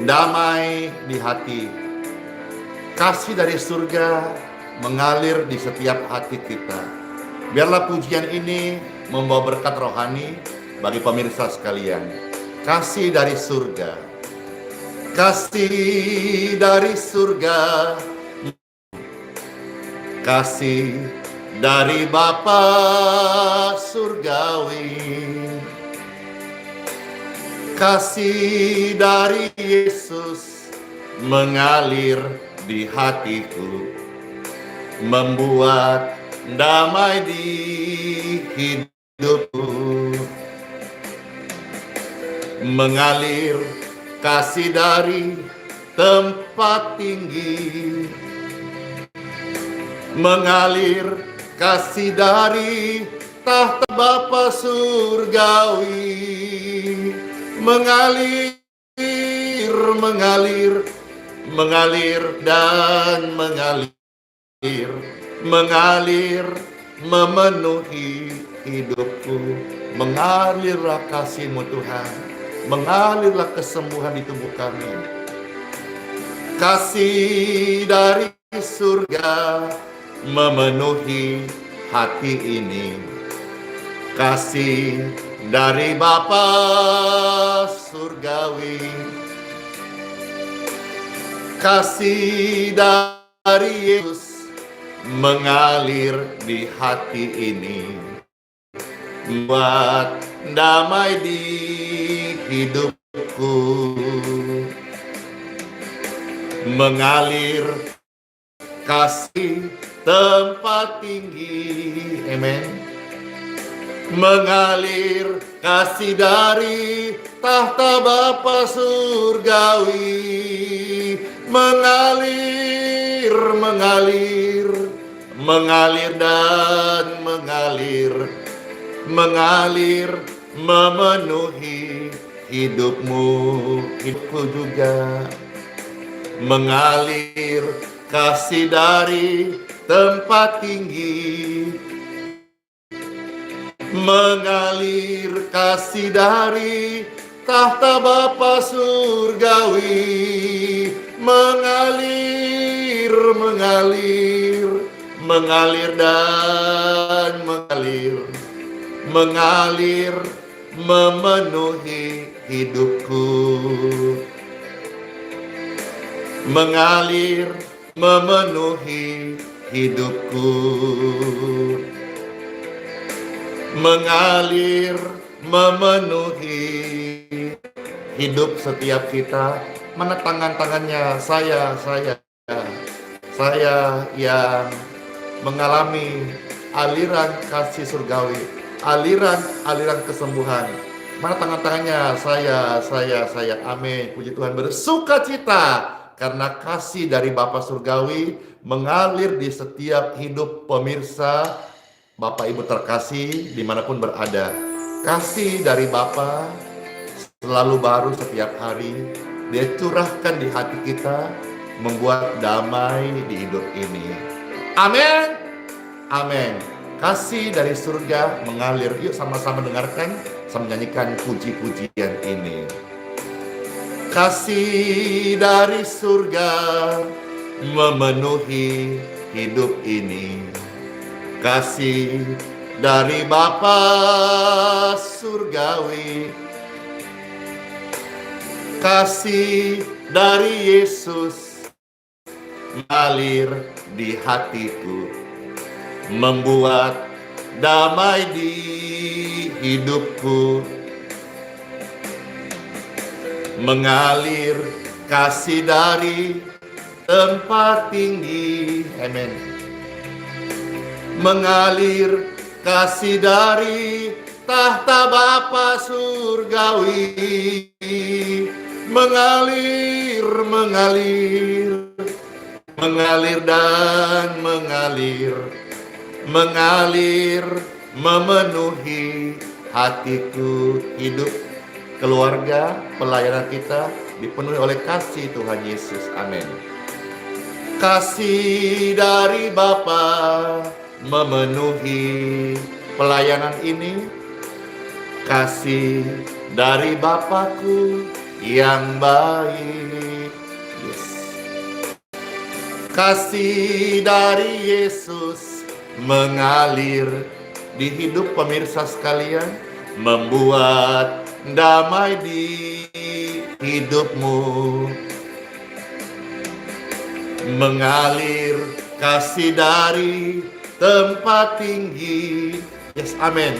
damai di hati. Kasih dari surga mengalir di setiap hati kita. Biarlah pujian ini membawa berkat rohani bagi pemirsa sekalian. Kasih dari surga, kasih dari surga, kasih dari Bapa surgawi, kasih dari Yesus mengalir di hatiku, membuat damai di hidupku. Mengalir kasih dari tempat tinggi, mengalir kasih dari tahta Bapa surgawi, mengalir, mengalir, mengalir dan mengalir, mengalir memenuhi hidupku. Mengalirlah kasih-Mu Tuhan, mengalirlah kesembuhan di tubuh kami. Kasih dari surga memenuhi hati ini, kasih dari Bapa surgawi, kasih dari Yesus mengalir di hati ini, membuat damai di hidupku. Mengalir kasih tempat tinggi, amen. Mengalir kasih dari tahta Bapa surgawi, mengalir, mengalir, mengalir dan mengalir, mengalir memenuhi hidupmu, hidupku juga. Mengalir kasih dari tempat tinggi, mengalir kasih dari tahta Bapa surgawi, mengalir, mengalir, mengalir dan mengalir, mengalir memenuhi hidupku. Mengalir memenuhi hidupku, mengalir memenuhi hidup setiap kita. Mana tangan-tangannya saya yang mengalami aliran kasih surgawi, aliran kesembuhan. Mana tangan-tangannya saya, amin. Puji Tuhan, bersukacita karena kasih dari Bapa surgawi mengalir di setiap hidup pemirsa, Bapak Ibu terkasih dimanapun berada. Kasih dari Bapa selalu baru setiap hari. Dia curahkan di hati kita, membuat damai di hidup ini. Amin, amin. Kasih dari surga mengalir. Yuk sama-sama dengarkan, sama nyanyikan puji-pujian ini. Kasih dari surga memenuhi hidup ini, kasih dari Bapa surgawi, kasih dari Yesus mengalir di hatiku, membuat damai di hidupku. Mengalir kasih dari tempat tinggi, amin. Mengalir kasih dari tahta Bapa surgawi, mengalir, mengalir, mengalir dan mengalir, mengalir memenuhi hatiku. Hidup keluarga, pelayanan kita dipenuhi oleh kasih Tuhan Yesus. Amin. Kasih dari Bapa memenuhi pelayanan ini. Kasih dari Bapakku yang baik. Yes. Kasih dari Yesus mengalir di hidup pemirsa sekalian, membuat damai di hidupmu. Mengalir kasih dari tempat tinggi. Yes, amin.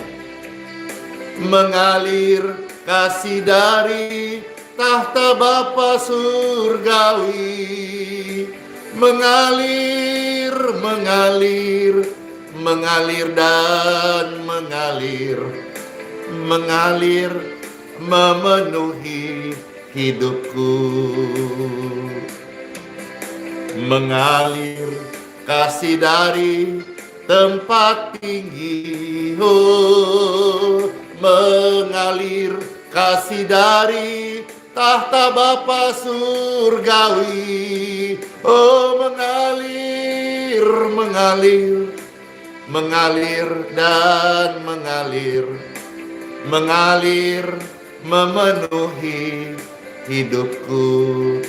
Mengalir kasih dari tahta Bapa surgawi. Mengalir, mengalir, mengalir dan mengalir, mengalir memenuhi hidupku. Mengalir kasih dari tempat tinggi, oh, mengalir kasih dari tahta Bapa surgawi, oh, mengalir, mengalir, mengalir dan mengalir, mengalir memenuhi hidupku.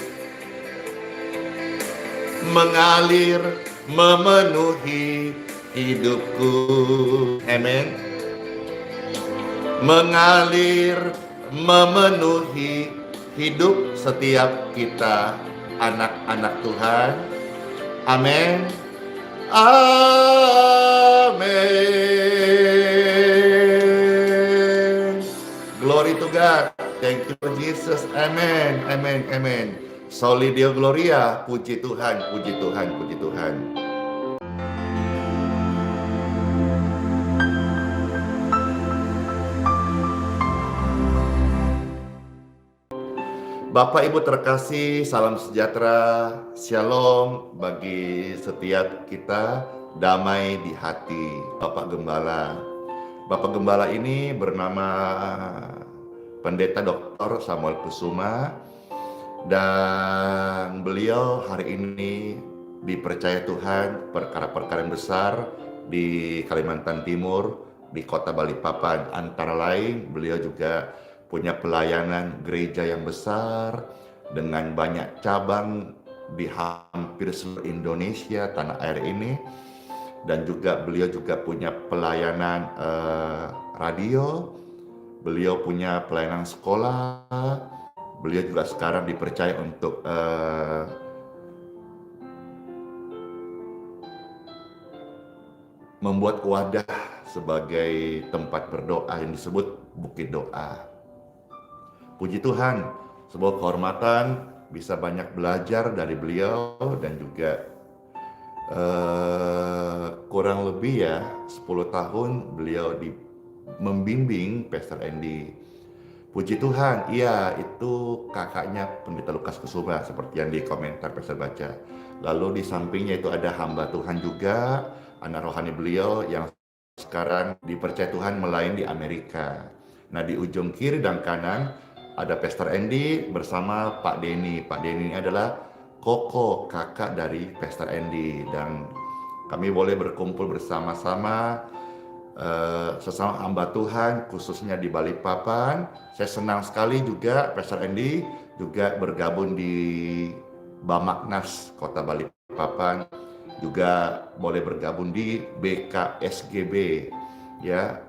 Mengalir memenuhi hidupku. Amen. Mengalir memenuhi hidup setiap kita, anak-anak Tuhan. Amin. Amin. Glory to God. Thank you Jesus. Amen. Amen. Amen. Soli Deo Gloria. Puji Tuhan, puji Tuhan, puji Tuhan. Bapak Ibu terkasih, salam sejahtera, shalom bagi setiap kita, damai di hati. Bapak Gembala. Bapak Gembala ini bernama Pendeta Dr. Samuel Kusuma, dan beliau hari ini dipercaya Tuhan perkara-perkara yang besar di Kalimantan Timur, di kota Balikpapan. Antara lain beliau juga punya pelayanan gereja yang besar dengan banyak cabang di hampir seluruh Indonesia, tanah air ini. Dan juga beliau juga punya pelayanan radio, beliau punya pelayanan sekolah. Beliau juga sekarang dipercaya untuk membuat wadah sebagai tempat berdoa yang disebut Bukit Doa. Puji Tuhan, sebuah kehormatan bisa banyak belajar dari beliau, dan juga kurang lebih ya 10 tahun beliau membimbing Pastor Andy. Puji Tuhan, iya itu kakaknya Pendeta Lukas Kusuma seperti yang di komentar Pastor baca. Lalu di sampingnya itu ada hamba Tuhan juga, anak rohani beliau yang sekarang dipercaya Tuhan melayani di Amerika. Nah, di ujung kiri dan kanan ada Pastor Andy bersama Pak Denny. Pak Denny ini adalah koko, kakak dari Pastor Andy, dan kami boleh berkumpul bersama-sama sesama hamba Tuhan khususnya di Balikpapan. Saya senang sekali juga Pastor Andy juga bergabung di Bamaknas Kota Balikpapan, juga boleh bergabung di BKSGB ya,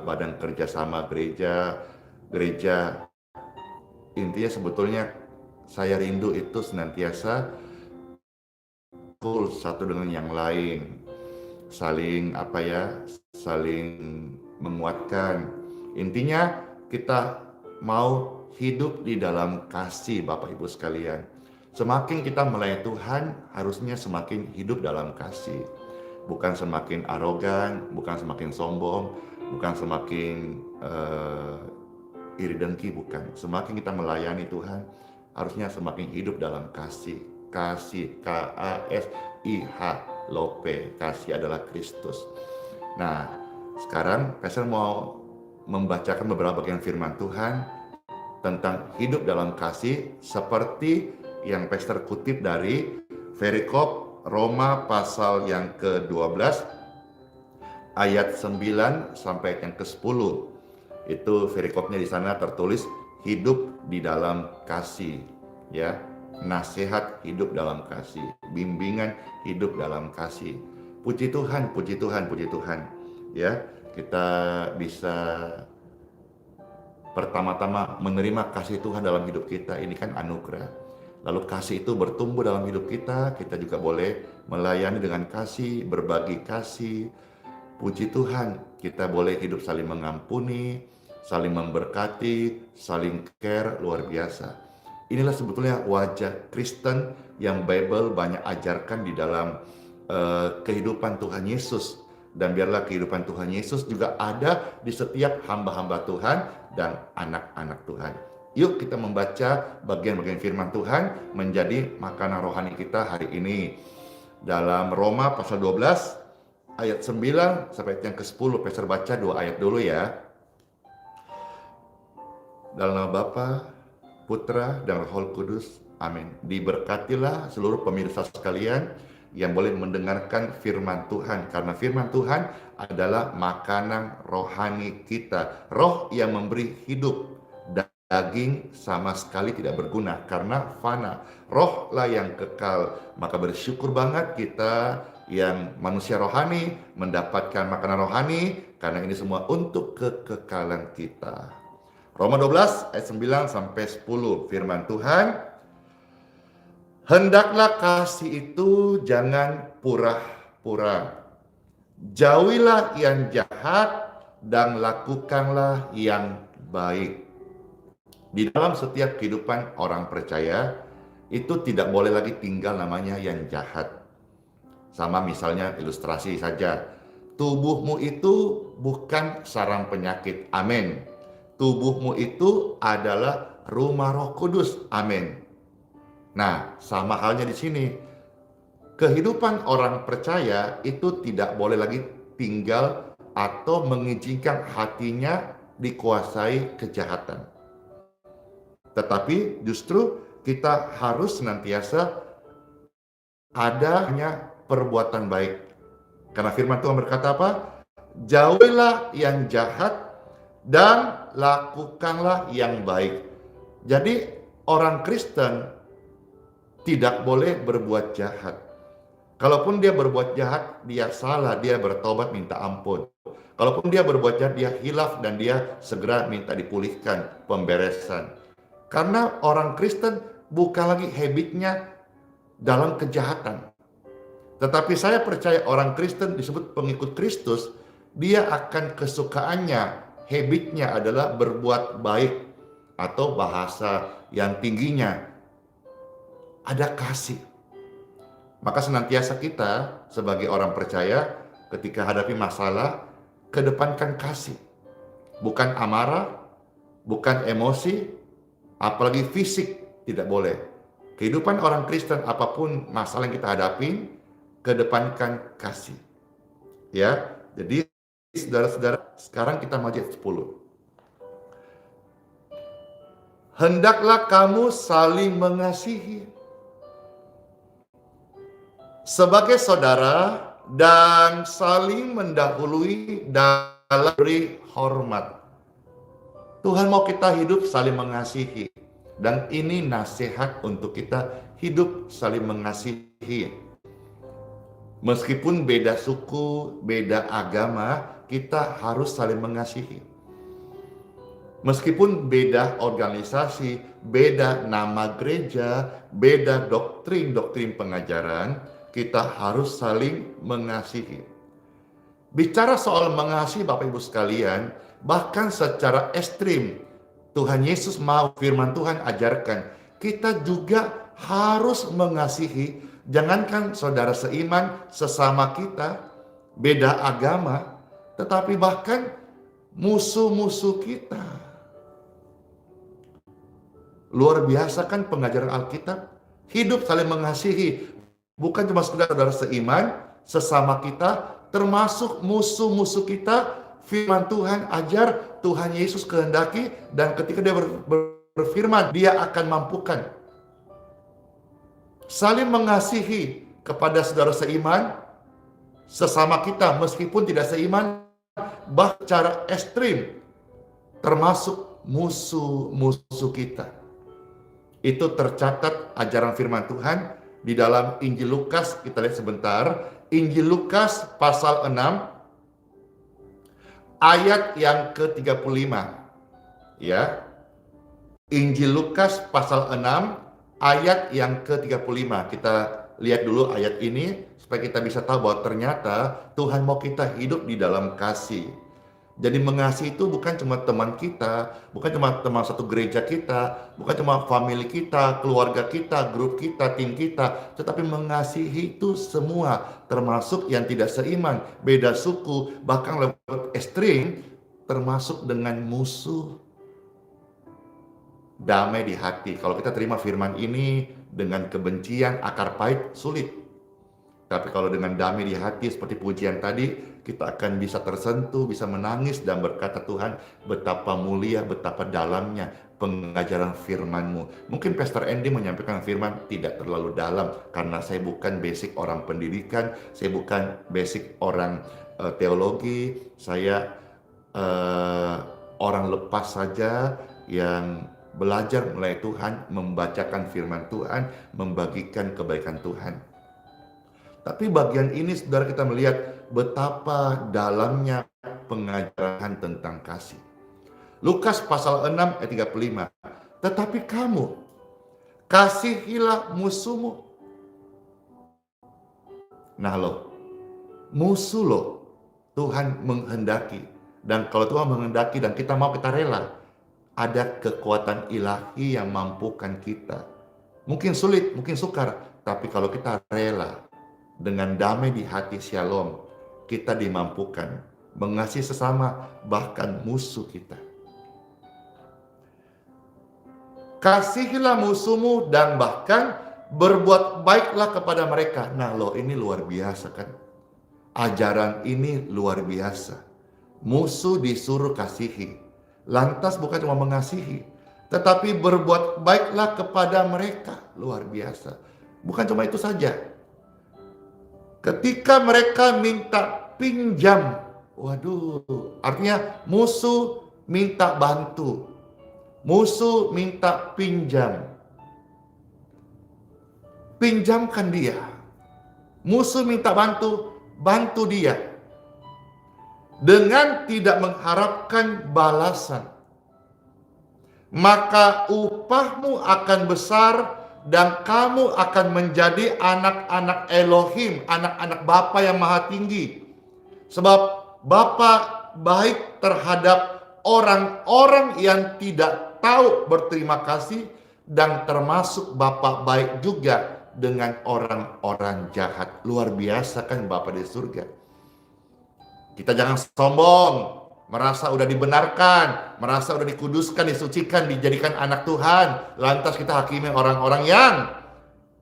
Badan Kerjasama Gereja. Intinya sebetulnya saya rindu itu senantiasa satu dengan yang lain, saling menguatkan. Intinya kita mau hidup di dalam kasih, Bapak Ibu sekalian. Semakin kita melayani Tuhan, harusnya semakin hidup dalam kasih. Bukan semakin arogan, bukan semakin sombong, bukan semakin iri dengki, bukan. Semakin kita melayani Tuhan, harusnya semakin hidup dalam kasih. Kasih, K-A-S-I-H, Lope, kasih adalah Kristus. Nah, sekarang Pastor mau membacakan beberapa bagian firman Tuhan tentang hidup dalam kasih, seperti yang Pastor kutip dari perikop Roma pasal yang ke-12 ayat 9 sampai yang ke-10. Itu perikopnya di sana tertulis, hidup di dalam kasih, ya. Nasihat hidup dalam kasih, bimbingan hidup dalam kasih. Puji Tuhan, puji Tuhan, puji Tuhan. Ya, kita bisa pertama-tama menerima kasih Tuhan dalam hidup kita. Ini kan anugerah. Lalu kasih itu bertumbuh dalam hidup kita. Kita juga boleh melayani dengan kasih, berbagi kasih. Puji Tuhan, kita boleh hidup saling mengampuni, saling memberkati, saling care, luar biasa. Inilah sebetulnya wajah Kristen yang Bible banyak ajarkan di dalam kehidupan Tuhan Yesus. Dan biarlah kehidupan Tuhan Yesus juga ada di setiap hamba-hamba Tuhan dan anak-anak Tuhan. Yuk kita membaca bagian-bagian firman Tuhan menjadi makanan rohani kita hari ini. Dalam Roma pasal 12 ayat 9 sampai yang ke-10, Pastor baca 2 ayat dulu ya. Dalam nama Bapa, Putra, dan Roh Kudus. Amin. Diberkatilah seluruh pemirsa sekalian yang boleh mendengarkan firman Tuhan. Karena firman Tuhan adalah makanan rohani kita. Roh yang memberi hidup. Daging sama sekali tidak berguna karena fana. Roh lah yang kekal. Maka bersyukur banget kita yang manusia rohani mendapatkan makanan rohani. Karena ini semua untuk kekekalan kita. Roma 12 ayat 9 sampai 10 firman Tuhan. Hendaklah kasih itu jangan pura-pura. Jauhilah yang jahat dan lakukanlah yang baik. Di dalam setiap kehidupan orang percaya, itu tidak boleh lagi tinggal namanya yang jahat. Sama misalnya ilustrasi saja. Tubuhmu itu bukan sarang penyakit. Amin. Tubuhmu itu adalah rumah Roh Kudus. Amin. Nah, sama halnya di sini. Kehidupan orang percaya itu tidak boleh lagi tinggal atau mengizinkan hatinya dikuasai kejahatan. Tetapi justru kita harus senantiasa adanya perbuatan baik. Karena firman Tuhan berkata apa? Jauhilah yang jahat dan lakukanlah yang baik. Jadi orang Kristen tidak boleh berbuat jahat. Kalaupun dia berbuat jahat, dia salah, dia bertobat minta ampun. Kalaupun dia berbuat jahat, dia hilaf dan dia segera minta dipulihkan, pemberesan. Karena orang Kristen bukan lagi habitnya dalam kejahatan. Tetapi saya percaya orang Kristen disebut pengikut Kristus, dia akan kesukaannya, habitnya adalah berbuat baik. Atau bahasa yang tingginya, ada kasih. Maka senantiasa kita sebagai orang percaya ketika hadapi masalah, kedepankan kasih. Bukan amarah, bukan emosi, apalagi fisik, tidak boleh. Kehidupan orang Kristen apapun masalah yang kita hadapi, kedepankan kasih. Ya, jadi saudara-saudara, sekarang kita mau ayat 10. Hendaklah kamu saling mengasihi sebagai saudara dan saling mendahului dalam beri hormat. Tuhan mau kita hidup saling mengasihi. Dan ini nasihat untuk kita hidup saling mengasihi. Meskipun beda suku, beda agama, kita harus saling mengasihi. Meskipun beda organisasi, beda nama gereja, beda doktrin pengajaran, kita harus saling mengasihi. Bicara soal mengasihi Bapak Ibu sekalian, bahkan secara ekstrim, Tuhan Yesus mau firman Tuhan ajarkan, kita juga harus mengasihi, jangankan saudara seiman, sesama kita, beda agama, tetapi bahkan musuh-musuh kita. Luar biasa kan pengajaran Alkitab, hidup saling mengasihi. Bukan cuma sekedar saudara seiman, sesama kita, termasuk musuh-musuh kita. Firman Tuhan ajar, Tuhan Yesus kehendaki, dan ketika dia berfirman, dia akan mampukan. Saling mengasihi kepada saudara seiman, sesama kita meskipun tidak seiman, bahkan secara ekstrim, termasuk musuh-musuh kita. Itu tercatat ajaran firman Tuhan di dalam Injil Lukas. Kita lihat sebentar. Injil Lukas pasal 6 ayat yang ke-35. Ya. Injil Lukas pasal 6 ayat yang ke-35. Kita lihat dulu ayat ini supaya kita bisa tahu bahwa ternyata Tuhan mau kita hidup di dalam kasih. Jadi mengasihi itu bukan cuma teman kita, bukan cuma teman satu gereja kita, bukan cuma family kita, keluarga kita, grup kita, tim kita, tetapi mengasihi itu semua, termasuk yang tidak seiman, beda suku, bahkan lebih ekstrim, termasuk dengan musuh. Damai di hati. Kalau kita terima firman ini dengan kebencian, akar pahit, sulit. Tapi kalau dengan damai di hati seperti pujian tadi, kita akan bisa tersentuh, bisa menangis dan berkata, Tuhan, betapa mulia, betapa dalamnya pengajaran firman-Mu. Mungkin Pastor Andy menyampaikan firman tidak terlalu dalam, karena saya bukan basic orang pendidikan, saya bukan basic orang teologi, saya orang lepas saja yang belajar mulai Tuhan, membacakan firman Tuhan, membagikan kebaikan Tuhan. Tapi bagian ini saudara kita melihat betapa dalamnya pengajaran tentang kasih. Lukas pasal 6 ayat 35. Tetapi kamu, kasihilah musuhmu. Nah loh, musuh loh Tuhan menghendaki. Dan kalau Tuhan menghendaki dan kita mau, kita rela. Ada kekuatan ilahi yang mampukan kita. Mungkin sulit, mungkin sukar. Tapi kalau kita rela, dengan damai di hati shalom, kita dimampukan mengasihi sesama, bahkan musuh kita. Kasihilah musuhmu dan bahkan berbuat baiklah kepada mereka. Nah loh, ini luar biasa kan. Ajaran ini luar biasa. Musuh disuruh kasihi. Lantas bukan cuma mengasihi, tetapi berbuat baiklah kepada mereka. Luar biasa. Bukan cuma itu saja. Ketika mereka minta pinjam, waduh, artinya musuh minta bantu. Musuh minta pinjam. Pinjamkan dia. Musuh minta bantu, bantu dia. Dengan tidak mengharapkan balasan. Maka upahmu akan besar dan kamu akan menjadi anak-anak Elohim, anak-anak Bapa yang Maha Tinggi. Sebab Bapa baik terhadap orang-orang yang tidak tahu berterima kasih, dan termasuk Bapa baik juga dengan orang-orang jahat. Luar biasa kan Bapa di surga. Kita jangan sombong, merasa udah dibenarkan, merasa udah dikuduskan, disucikan, dijadikan anak Tuhan. Lantas kita hakimi orang-orang yang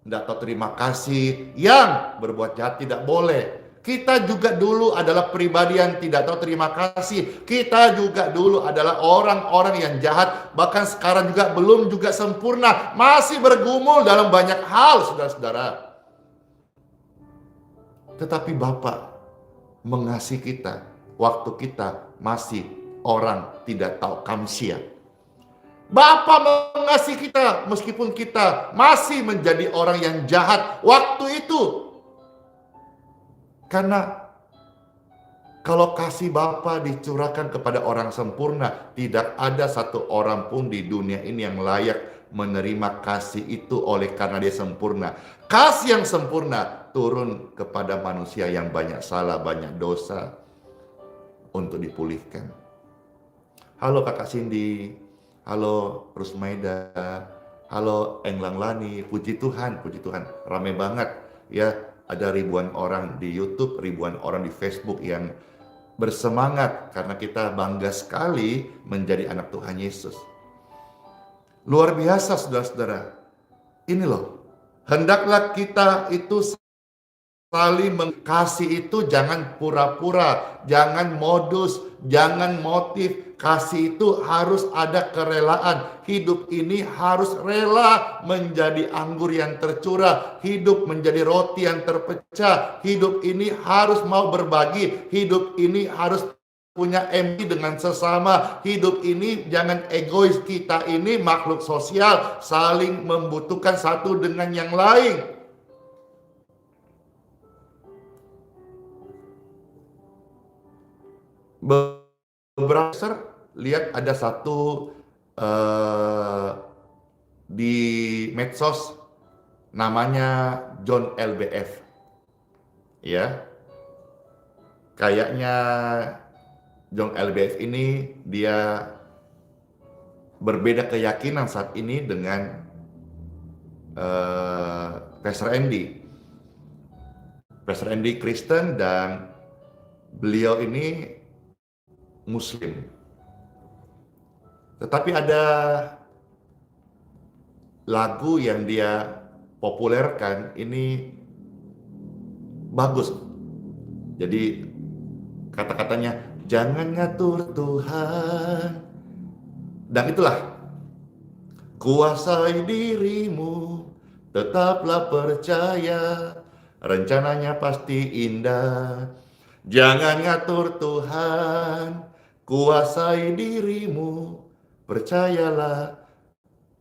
tidak tahu terima kasih, yang berbuat jahat. Tidak boleh. Kita juga dulu adalah pribadi yang tidak tahu terima kasih. Kita juga dulu adalah orang-orang yang jahat. Bahkan sekarang juga belum juga sempurna. Masih bergumul dalam banyak hal, saudara-saudara. Tetapi Bapa mengasihi kita waktu kita masih orang tidak tahu kamsia. Bapa mengasihi kita meskipun kita masih menjadi orang yang jahat waktu itu. Karena kalau kasih Bapa dicurahkan kepada orang sempurna, tidak ada satu orang pun di dunia ini yang layak menerima kasih itu oleh karena dia sempurna. Kasih yang sempurna turun kepada manusia yang banyak salah, banyak dosa, untuk dipulihkan. Halo Kakak Cindy, halo Rusmaida, halo Englang Lani. Puji Tuhan, ramai banget ya. Ada ribuan orang di YouTube, ribuan orang di Facebook yang bersemangat karena kita bangga sekali menjadi anak Tuhan Yesus. Luar biasa saudara-saudara. Ini loh, hendaklah kita itu saling mengasihi, itu jangan pura-pura, jangan modus, jangan motif. Kasih itu harus ada kerelaan. Hidup ini harus rela menjadi anggur yang tercurah. Hidup menjadi roti yang terpecah. Hidup ini harus mau berbagi. Hidup ini harus punya empati dengan sesama. Hidup ini jangan egois, kita ini makhluk sosial, saling membutuhkan satu dengan yang lain. Beberapa lihat ada satu di medsos namanya John LBF, ya. Kayaknya John LBF ini dia berbeda keyakinan saat ini dengan Pastor Andy. Pastor Andy Kristen dan beliau ini Muslim. Tetapi ada lagu yang dia populerkan ini bagus. Jadi kata-katanya, jangan ngatur Tuhan. Dan itulah, kuasai dirimu, tetaplah percaya, rencananya pasti indah. Jangan ngatur Tuhan, kuasai dirimu, percayalah,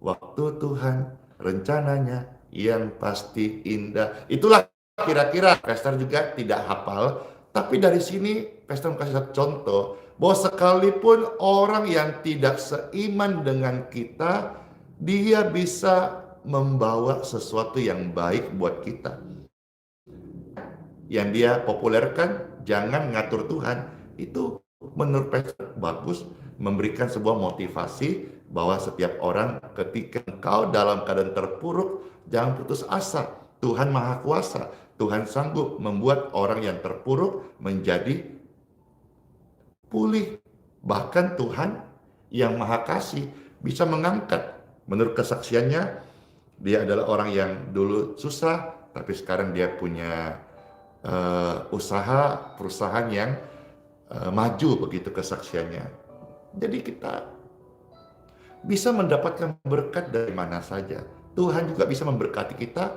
waktu Tuhan, rencananya yang pasti indah. Itulah kira-kira. Pastor juga tidak hafal, tapi dari sini Pastor kasih satu contoh, bahwa sekalipun orang yang tidak seiman dengan kita, dia bisa membawa sesuatu yang baik buat kita. Yang dia populerkan, jangan ngatur Tuhan, itu menurut Pastor bagus, memberikan sebuah motivasi bahwa setiap orang ketika engkau dalam keadaan terpuruk, jangan putus asa. Tuhan Maha Kuasa, Tuhan sanggup membuat orang yang terpuruk menjadi pulih. Bahkan Tuhan yang Maha Kasih bisa mengangkat. Menurut kesaksiannya, dia adalah orang yang dulu susah, tapi sekarang dia punya perusahaan yang maju, begitu kesaksiannya. Jadi kita bisa mendapatkan berkat dari mana saja. Tuhan juga bisa memberkati kita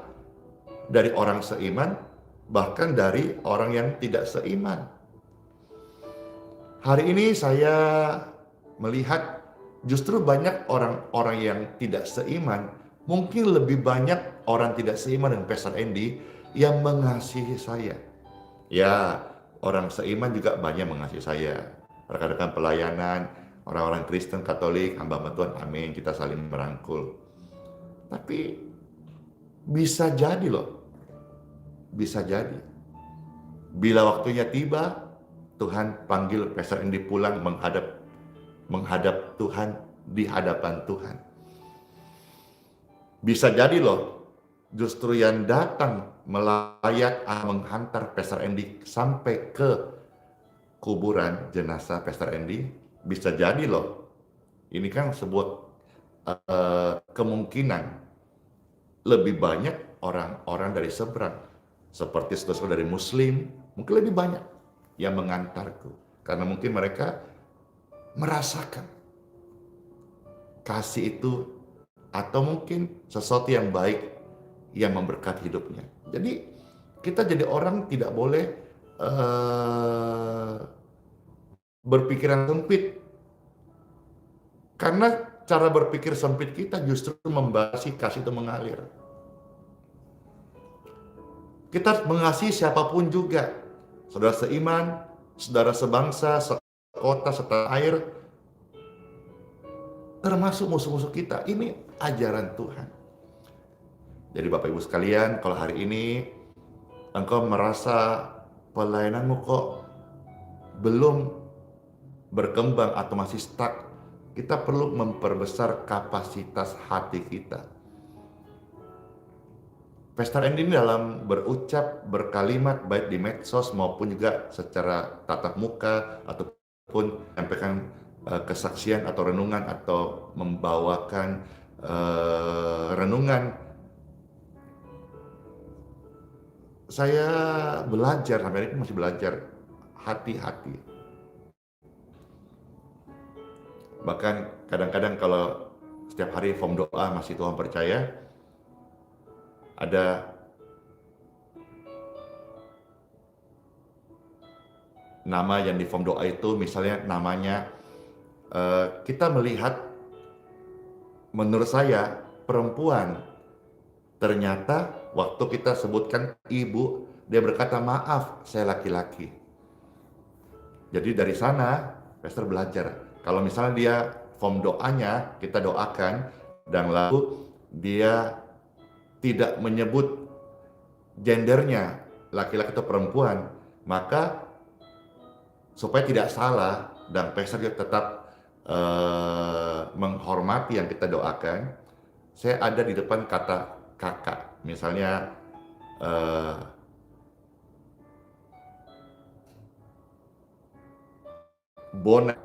dari orang seiman, bahkan dari orang yang tidak seiman. Hari ini saya melihat justru banyak orang-orang yang tidak seiman, mungkin lebih banyak orang tidak seiman dengan Pastor Andy yang mengasihi saya. Ya, orang seiman juga banyak mengasihi saya. Rekan-rekan pelayanan, orang-orang Kristen, Katolik, hamba Tuhan, amin, kita saling merangkul. Tapi bisa jadi loh, bisa jadi. Bila waktunya tiba, Tuhan panggil Pastor Andy pulang menghadap Tuhan, di hadapan Tuhan. Bisa jadi loh, justru yang datang melayat menghantar Pastor Andy sampai ke kuburan jenazah Pastor Andy, bisa jadi loh. Ini kan sebuah kemungkinan lebih banyak orang-orang dari seberang, seperti saudara dari Muslim, mungkin lebih banyak yang mengantarku, karena mungkin mereka merasakan kasih itu, atau mungkin sesuatu yang baik yang memberkati hidupnya. Jadi kita jadi orang tidak boleh berpikiran sempit, karena cara berpikir sempit kita justru membatasi kasih itu mengalir. Kita mengasihi siapapun juga, saudara seiman, saudara sebangsa, sekota, setanah air, termasuk musuh-musuh kita. Ini ajaran Tuhan. Jadi Bapak Ibu sekalian, kalau hari ini engkau merasa pelayananmu kok belum berkembang atau masih stuck, kita perlu memperbesar kapasitas hati kita. Pastor Andy dalam berucap, berkalimat, baik di medsos maupun juga secara tatap muka, ataupun menyampaikan kesaksian atau renungan, atau membawakan renungan, saya belajar, sampai ini masih belajar, hati-hati. Bahkan kadang-kadang kalau setiap hari form doa masih Tuhan percaya, ada nama yang di form doa itu, misalnya namanya, kita melihat, menurut saya, perempuan, ternyata waktu kita sebutkan ibu, dia berkata, maaf, saya laki-laki. Jadi dari sana, pastor belajar. Kalau misalnya dia form doanya, kita doakan, dan lalu dia tidak menyebut gendernya, laki-laki atau perempuan, maka supaya tidak salah, dan pastor juga tetap menghormati yang kita doakan, saya ada di depan kata kakak. Misalnya, Bona,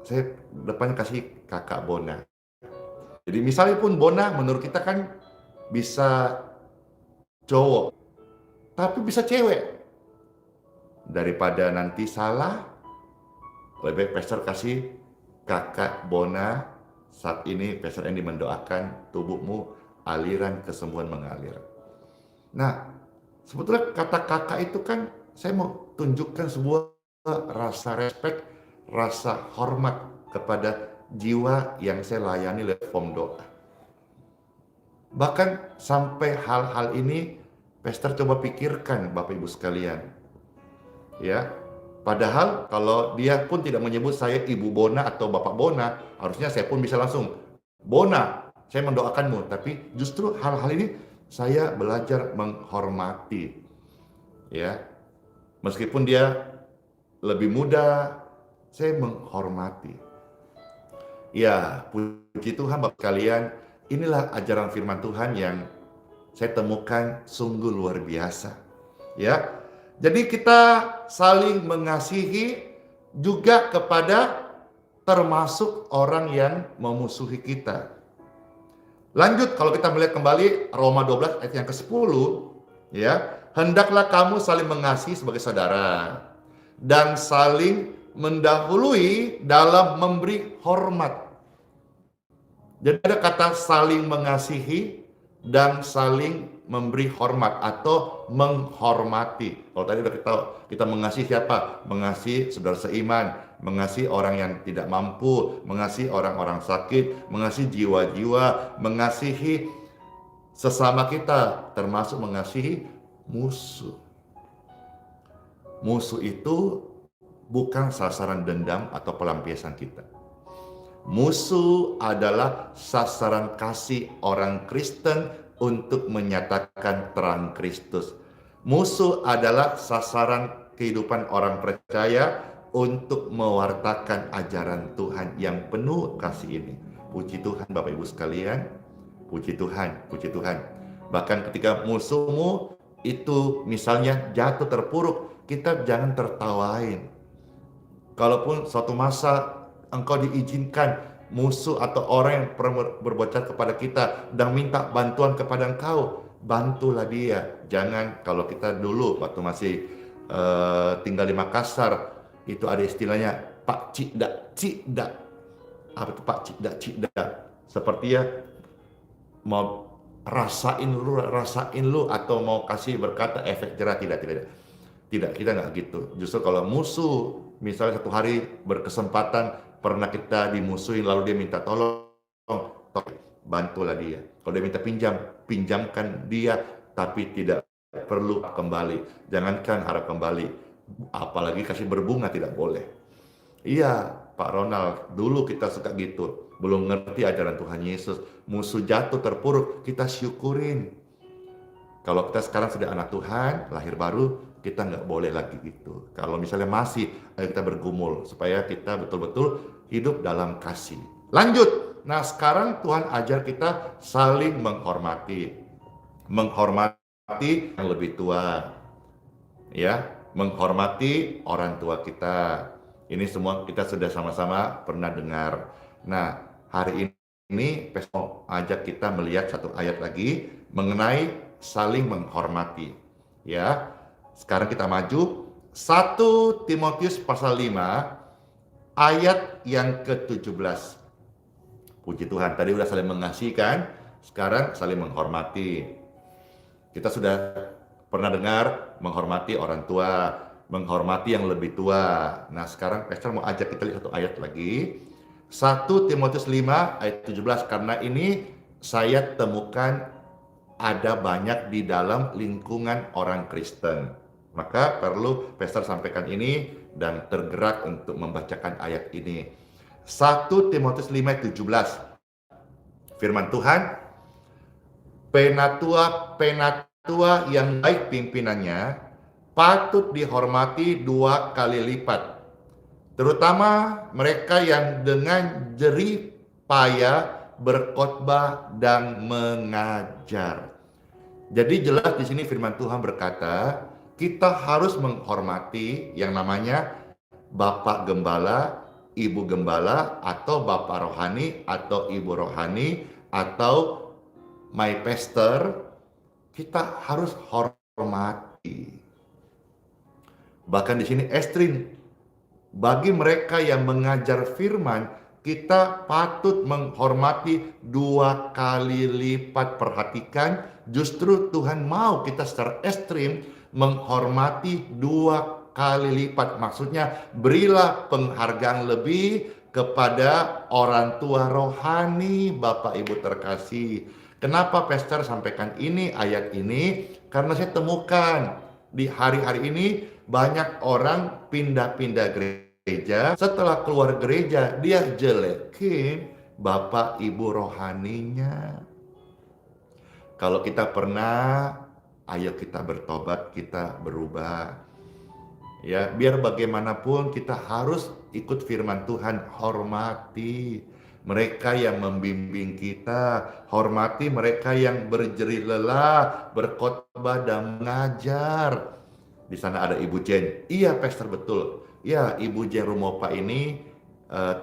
saya depan kasih kakak Bona. Jadi misalnya pun Bona menurut kita kan bisa cowok, tapi bisa cewek. Daripada nanti salah, lebih baik pastor kasih kakak Bona, saat ini pastor Andy mendoakan tubuhmu aliran kesembuhan mengalir. Nah, sebetulnya kata kakak itu kan saya mau tunjukkan sebuah rasa respect, rasa hormat kepada jiwa yang saya layani lewat form doa. Bahkan sampai hal-hal ini, pastor coba pikirkan Bapak Ibu sekalian. Ya, padahal kalau dia pun tidak menyebut saya Ibu Bona atau Bapak Bona, harusnya saya pun bisa langsung, Bona, saya mendoakanmu. Tapi justru hal-hal ini saya belajar menghormati. Ya, meskipun dia lebih muda, saya menghormati. Ya, puji Tuhan Bapak kalian, inilah ajaran firman Tuhan yang saya temukan sungguh luar biasa. Ya, jadi kita saling mengasihi juga kepada termasuk orang yang memusuhi kita. Lanjut, kalau kita melihat kembali Roma 12 ayat yang ke-10, ya, hendaklah kamu saling mengasihi sebagai saudara dan saling mendahului dalam memberi hormat. Jadi ada kata saling mengasihi dan saling memberi hormat atau menghormati. Kalau tadi udah kita mengasihi siapa? Mengasihi saudara seiman, mengasihi orang yang tidak mampu, mengasihi orang-orang sakit, mengasihi jiwa-jiwa, mengasihi sesama kita, termasuk mengasihi musuh. Musuh itu bukan sasaran dendam atau pelampiasan kita. Musuh adalah sasaran kasih orang Kristen untuk menyatakan terang Kristus. Musuh adalah sasaran kehidupan orang percaya untuk mewartakan ajaran Tuhan yang penuh kasih ini. Puji Tuhan Bapak Ibu sekalian, puji Tuhan, puji Tuhan. Bahkan ketika musuhmu itu misalnya jatuh terpuruk, kita jangan tertawain. Kalaupun suatu masa engkau diizinkan musuh atau orang yang pernah berbuat jahat kepada kita dan minta bantuan kepada engkau, bantulah dia. Jangan, kalau kita dulu waktu masih tinggal di Makassar, itu ada istilahnya Pak Cikdak, Cikdak. Apa itu Pak Cikdak, Cikdak? Seperti ya mau rasain lu atau mau kasih berkata efek jerah. Tidak, kita nggak gitu. Justru kalau musuh, misalnya satu hari berkesempatan pernah kita dimusuhin lalu dia minta tolong, bantulah dia. Kalau dia minta pinjamkan dia, tapi tidak perlu kembali. Jangankan harap kembali, apalagi kasih berbunga tidak boleh. Iya, Pak Ronald, dulu kita suka gitu. Belum ngerti ajaran Tuhan Yesus. Musuh jatuh terpuruk, kita syukurin. Kalau kita sekarang sudah anak Tuhan, lahir baru, kita nggak boleh lagi gitu. Kalau misalnya masih, ayo kita bergumul supaya kita betul-betul hidup dalam kasih. Lanjut. Nah, sekarang Tuhan ajar kita saling menghormati. Menghormati yang lebih tua. Ya, menghormati orang tua kita. Ini semua kita sudah sama-sama pernah dengar. Nah, hari ini Pesmo ajak kita melihat satu ayat lagi mengenai saling menghormati. Ya. Sekarang kita maju 1 Timotius pasal 5 ayat yang ke-17. Puji Tuhan, tadi udah saling mengasihi kan? Sekarang saling menghormati. Kita sudah pernah dengar menghormati orang tua, menghormati yang lebih tua. Nah, sekarang Pastor mau ajak kita lihat satu ayat lagi. 1 Timotius 5 ayat 17, karena ini saya temukan ada banyak di dalam lingkungan orang Kristen. Maka perlu Pastor sampaikan ini dan tergerak untuk membacakan ayat ini. 1 Timotius 5 ayat 17. Firman Tuhan, penatua yang baik pimpinannya patut dihormati 2 kali lipat, terutama mereka yang dengan jerih payah berkhotbah dan mengajar. Jadi jelas di sini firman Tuhan berkata, kita harus menghormati yang namanya Bapak Gembala, Ibu Gembala, atau Bapak Rohani, atau Ibu Rohani, atau my pastor. Kita harus hormati. Bahkan di sini ekstrim. Bagi mereka yang mengajar firman, kita patut menghormati 2 kali lipat. Perhatikan, justru Tuhan mau kita secara ekstrim menghormati 2 kali lipat. Maksudnya, berilah penghargaan lebih kepada orang tua rohani, Bapak Ibu terkasih. Kenapa Pastor sampaikan ini, ayat ini? Karena saya temukan di hari-hari ini banyak orang pindah-pindah gereja, setelah keluar gereja dia jelekin Bapak Ibu rohaninya. Kalau kita pernah, ayo kita bertobat, kita berubah. Ya, biar bagaimanapun kita harus ikut firman Tuhan, hormati mereka yang membimbing kita, hormati mereka yang berjerih lelah, berkhotbah dan mengajar. Di sana ada Ibu Jen. Iya, Pastor, betul. Ya, Ibu Jen Rumopa ini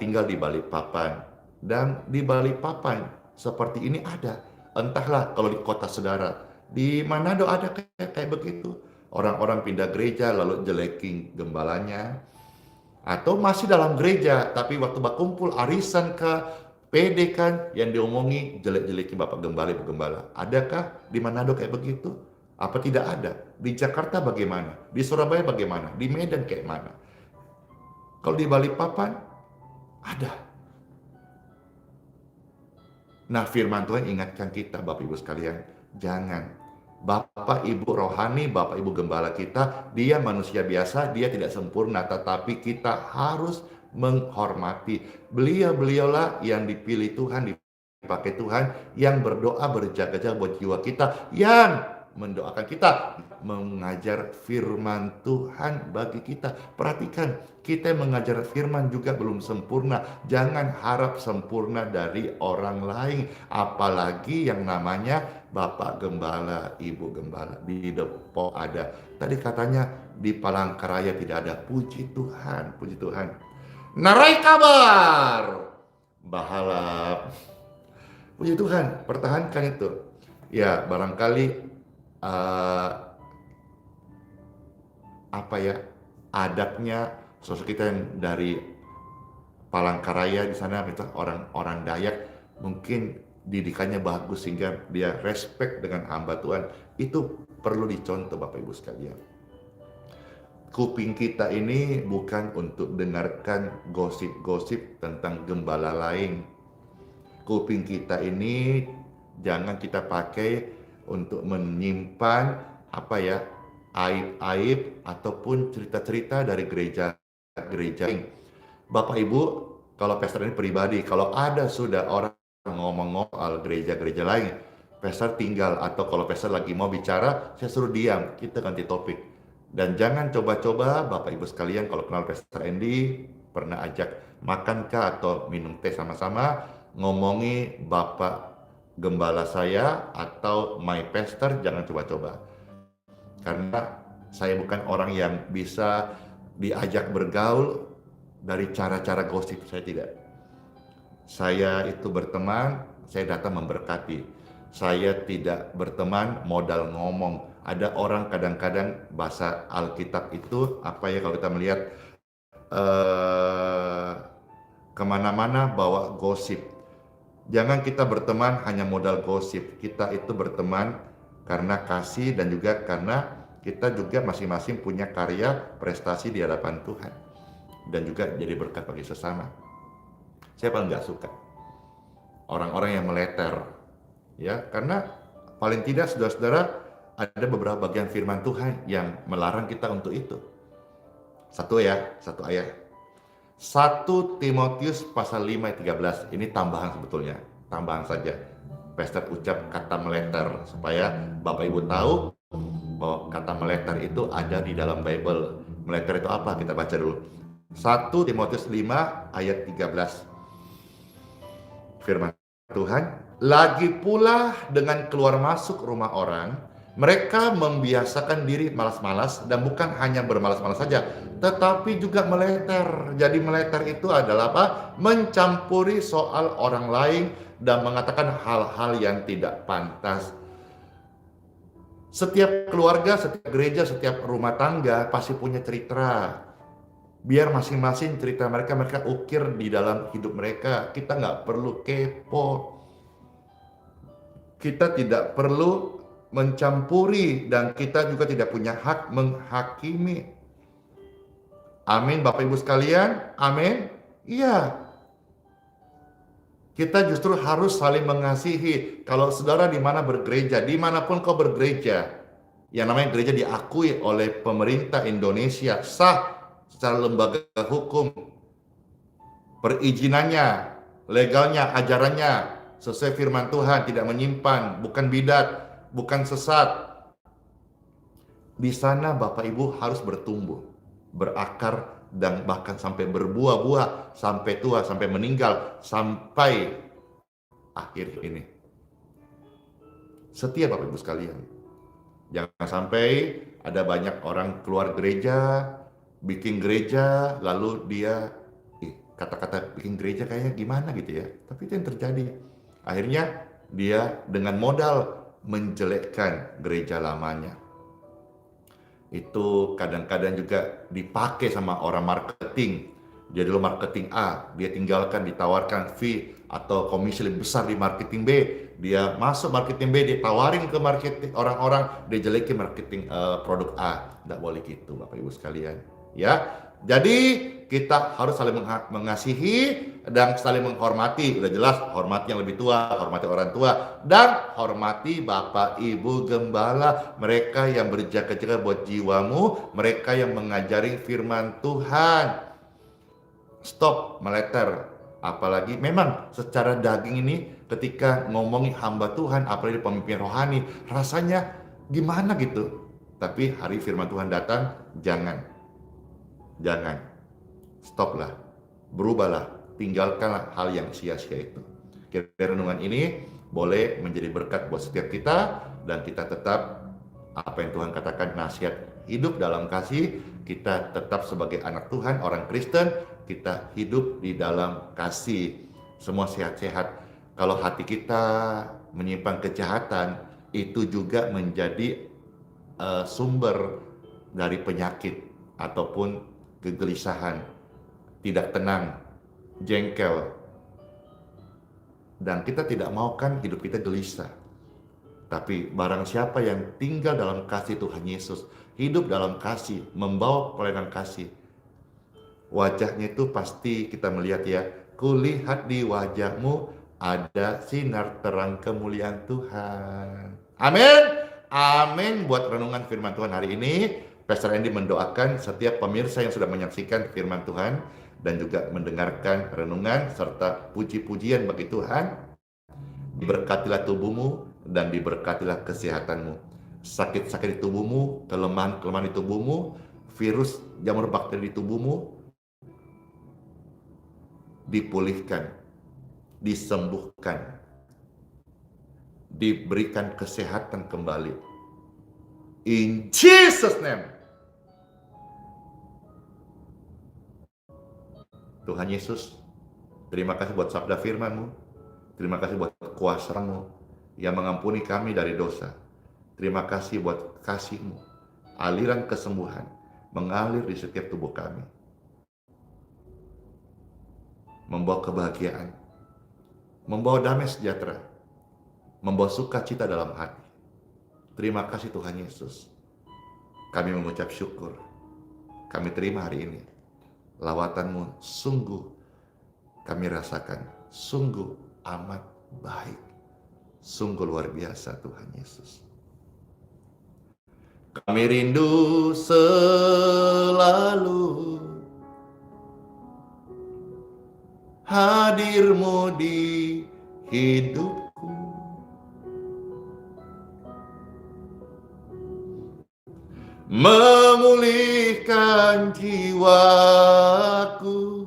tinggal di Balikpapan. Dan di Balikpapan seperti ini ada. Entahlah kalau di kota saudara. Di Manado ada kayak begitu. Orang-orang pindah gereja lalu jeleking gembalanya. Atau masih dalam gereja, tapi waktu berkumpul arisan ke PD kan yang diomongi jelek-jelekin Bapak Gembala, Ibu Gembala. Adakah di Manado kayak begitu? Apa tidak ada? Di Jakarta bagaimana? Di Surabaya bagaimana? Di Medan kayak mana? Kalau di Balikpapan ada. Nah, firman Tuhan ingatkan kita, Bapak Ibu sekalian, jangan. Bapak Ibu rohani, Bapak Ibu gembala kita, dia manusia biasa, dia tidak sempurna, tetapi kita harus menghormati. Beliau-beliaulah yang dipilih Tuhan, dipakai Tuhan, yang berdoa berjaga-jaga buat jiwa kita, yang mendoakan kita, mengajar firman Tuhan bagi kita. Perhatikan, kita mengajar firman juga belum sempurna. Jangan harap sempurna dari orang lain, apalagi yang namanya Bapak Gembala, Ibu Gembala. Di Depok ada. Tadi katanya di Palangkaraya tidak ada. Puji Tuhan, puji Tuhan. Narai kabar, bahalap. Puji Tuhan, pertahankan itu. Ya, barangkali adabnya sosok kita yang dari Palangkaraya di sana, itu orang Dayak, mungkin didikannya bagus sehingga dia respect dengan hamba Tuhan. Itu perlu dicontoh, Bapak Ibu sekalian. Kuping kita ini bukan untuk dengarkan gosip-gosip tentang gembala lain. Kuping kita ini jangan kita pakai untuk menyimpan aib-aib ataupun cerita-cerita dari gereja. Bapak Ibu, kalau Pastor ini pribadi, kalau ada sudah orang ngomong soal gereja-gereja lain, Pastor tinggal, atau kalau Pastor lagi mau bicara, saya suruh diam, kita ganti topik. Dan jangan coba-coba Bapak Ibu sekalian, kalau kenal Pastor Andy, pernah ajak makankah atau minum teh sama-sama, ngomongi Bapak Gembala saya atau my pastor, jangan coba-coba. Karena saya bukan orang yang bisa diajak bergaul dari cara-cara gosip, saya tidak. Saya itu berteman, saya datang memberkati. Saya tidak berteman modal ngomong. Ada orang kadang-kadang bahasa Alkitab itu kalau kita melihat kemana-mana bawa gosip. Jangan kita berteman hanya modal gosip. Kita itu berteman karena kasih dan juga karena kita juga masing-masing punya karya prestasi di hadapan Tuhan. Dan juga jadi berkat bagi sesama. Siapa nggak suka orang-orang yang meleter, ya, karena paling tidak saudara-saudara ada beberapa bagian firman Tuhan yang melarang kita untuk itu. Satu ayat. 1 Timotius pasal 5 ayat 13. Ini tambahan sebetulnya, tambahan saja. Pastor ucap kata meleter supaya Bapak Ibu tahu bahwa kata meleter itu ada di dalam Bible. Meleter itu apa? Kita baca dulu. 1 Timotius 5 ayat 13. Firman Tuhan, lagi pula dengan keluar masuk rumah orang, mereka membiasakan diri malas-malas, dan bukan hanya bermalas-malas saja, tetapi juga meleter. Jadi meleter itu adalah apa? Mencampuri soal orang lain dan mengatakan hal-hal yang tidak pantas. Setiap keluarga, setiap gereja, setiap rumah tangga pasti punya cerita. Biar masing-masing cerita mereka ukir di dalam hidup mereka. Kita nggak perlu kepo. Kita tidak perlu mencampuri, dan kita juga tidak punya hak menghakimi. Amin, Bapak Ibu sekalian. Amin. Iya. Kita justru harus saling mengasihi. Kalau saudara di mana bergereja, dimanapun kau bergereja, yang namanya gereja diakui oleh pemerintah Indonesia, sah secara lembaga hukum, perizinannya, legalnya, ajarannya sesuai firman Tuhan, tidak menyimpan, bukan bidat, bukan sesat. Di sana Bapak Ibu harus bertumbuh, berakar, dan bahkan sampai berbuah-buah, sampai tua, sampai meninggal, sampai akhir ini. Setia Bapak Ibu sekalian. Jangan sampai ada banyak orang keluar gereja, bikin gereja, lalu dia kata-kata bikin gereja kayaknya gimana gitu ya. Tapi itu yang terjadi. Akhirnya dia dengan modal menjelekkan gereja lamanya. Itu kadang-kadang juga dipakai sama orang marketing. Dia dulu marketing A, dia tinggalkan, ditawarkan fee atau komisi lebih besar di marketing B. Dia masuk marketing B, ditawarin ke marketing orang-orang, dia jelekin marketing produk A. Tidak boleh gitu Bapak Ibu sekalian. Ya, jadi kita harus saling mengasihi dan saling menghormati. Udah jelas, hormati yang lebih tua, hormati orang tua, dan hormati Bapak Ibu Gembala, mereka yang berjaga-jaga buat jiwamu, mereka yang mengajari firman Tuhan. Stop meleter. Apalagi memang secara daging ini ketika ngomongin hamba Tuhan, apalagi pemimpin rohani, rasanya gimana gitu. Tapi hari firman Tuhan datang, jangan, stoplah, berubahlah, tinggalkanlah hal yang sia-sia itu. Kira-kira renungan ini boleh menjadi berkat buat setiap kita, dan kita tetap apa yang Tuhan katakan, nasihat hidup dalam kasih. Kita tetap sebagai anak Tuhan, orang Kristen, kita hidup di dalam kasih. Semua sehat-sehat. Kalau hati kita menyimpan kejahatan, itu juga menjadi sumber dari penyakit ataupun kegelisahan, tidak tenang, jengkel. Dan kita tidak mau kan hidup kita gelisah. Tapi barang siapa yang tinggal dalam kasih Tuhan Yesus, hidup dalam kasih, membawa pelayanan kasih, wajahnya itu pasti kita melihat ya, kulihat di wajahmu ada sinar terang kemuliaan Tuhan. Amin. Amin. Buat renungan firman Tuhan hari ini, Pastor Andy mendoakan setiap pemirsa yang sudah menyaksikan firman Tuhan dan juga mendengarkan renungan serta puji-pujian bagi Tuhan. Diberkatilah tubuhmu dan diberkatilah kesehatanmu. Sakit-sakit di tubuhmu, kelemahan-kelemahan di tubuhmu, virus, jamur bakteri di tubuhmu dipulihkan, disembuhkan, diberikan kesehatan kembali. In Jesus' name. Tuhan Yesus, terima kasih buat sabda firman-Mu. Terima kasih buat kuasa-Mu yang mengampuni kami dari dosa. Terima kasih buat kasih-Mu. Aliran kesembuhan mengalir di setiap tubuh kami. Membawa kebahagiaan, membawa damai sejahtera, membawa sukacita dalam hati. Terima kasih Tuhan Yesus. Kami mengucap syukur. Kami terima hari ini. Lawatan-Mu sungguh kami rasakan. Sungguh amat baik. Sungguh luar biasa Tuhan Yesus. Kami rindu selalu hadir-Mu di hidupku. Memulihkan jiwaku.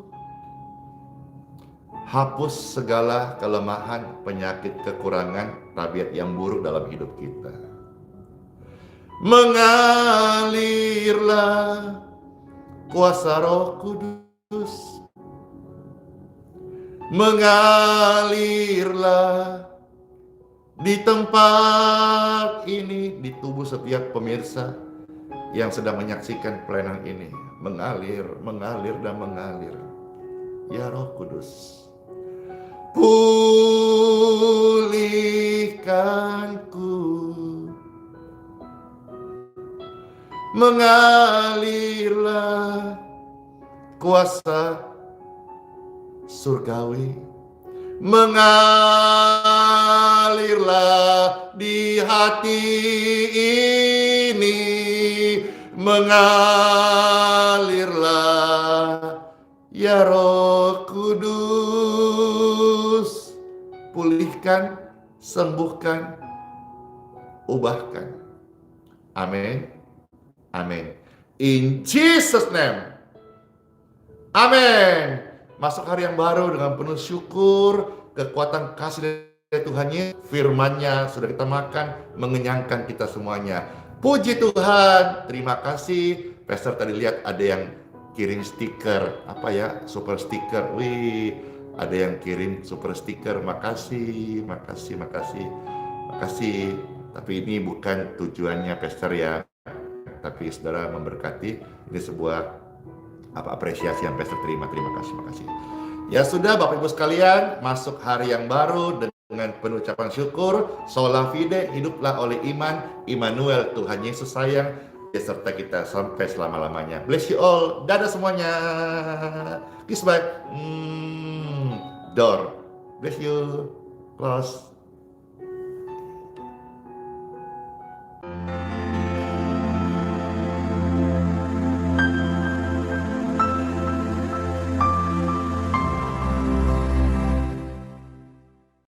Hapus segala kelemahan, penyakit, kekurangan, tabiat yang buruk dalam hidup kita. Mengalirlah kuasa Roh Kudus. Mengalirlah di tempat ini, di tubuh setiap pemirsa yang sedang menyaksikan pelayanan ini. Mengalir, mengalir, dan mengalir. Ya Roh Kudus, pulihkanku. Mengalirlah kuasa surgawi. Mengalirlah di hati ini. Mengalirlah ya Roh Kudus. Pulihkan, sembuhkan, ubahkan. Amin. Amin. In Jesus' name. Amin. Masuk hari yang baru dengan penuh syukur, kekuatan kasih dari Tuhan Yesus. Firman-Nya sudah kita makan, mengenyangkan kita semuanya. Puji Tuhan, terima kasih. Pastor tadi lihat ada yang kirim stiker, apa ya, super stiker. Wih, ada yang kirim super stiker. Makasih, makasih, makasih, makasih. Tapi ini bukan tujuannya Pastor ya. Tapi saudara memberkati, ini sebuah apresiasi yang Pastor terima. Terima kasih, makasih. Ya sudah Bapak Ibu sekalian, masuk hari yang baru dengan penuh ucapan syukur. Sola fide, hiduplah oleh iman. Immanuel, Tuhan Yesus sayang, beserta kita sampai selama-lamanya. Bless you all. Dadah semuanya. Kiss bye. Door. Bless you. Close.